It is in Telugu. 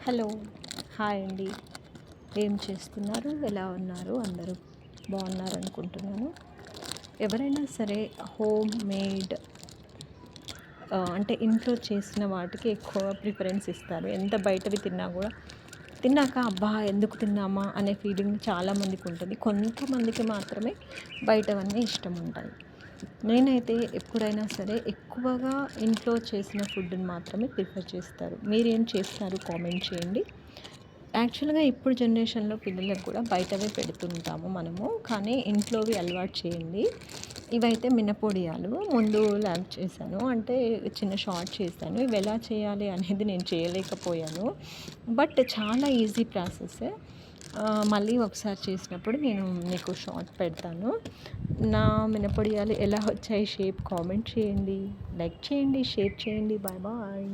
హలో. హాయ్ అండి. ఏం చేస్తున్నారు? ఎలా ఉన్నారు? అందరూ బాగున్నారనుకుంటున్నాను. ఎవరైనా సరే హోమ్ మేడ్ అంటే ఇంట్లో చేసిన వాటికి ఎక్కువ ప్రిఫరెన్స్ ఇస్తారు. ఎంత బయటవి తిన్నా గూడా తిన్నాక అబ్బా! ఎందుకు తిన్నామా అనే ఫీలింగ్ చాలామందికి ఉంటుంది. కొంతమందికి మాత్రమే బయటవన్నీ ఇష్టముంటాయి. నేనైతే ఎప్పుడైనా సరే ఎక్కువగా ఇంట్లో చేసిన ఫుడ్‌ని మాత్రమే ప్రిఫర్ చేస్తారు. మీరేం చేస్తారు కామెంట్ చేయండి. యాక్చువల్‌గా ఇప్పుడు జనరేషన్‌లో పిల్లలకు కూడా బయటవే పెడుతుంటాము మనము. కానీ ఇంట్లోవి అలవాటు చేయండి. ఇవైతే మినపొడియాలు. ముందు ల్యాబ్ చేశాను. అంటే చిన్న షార్ట్ చేశాను. ఇవి ఎలా చేయాలి అనేది నేను చేయలేకపోయాను. బట్ చాలా ఈజీ ప్రాసెస్. మళ్ళీ ఒకసారి చేసినప్పుడు నేను మీకు షార్ట్ పెడతాను. నా మినపొడియాలు ఎలా వచ్చాయి షేప్ కామెంట్ చేయండి. లైక్ చేయండి, షేర్ చేయండి. Bye bye.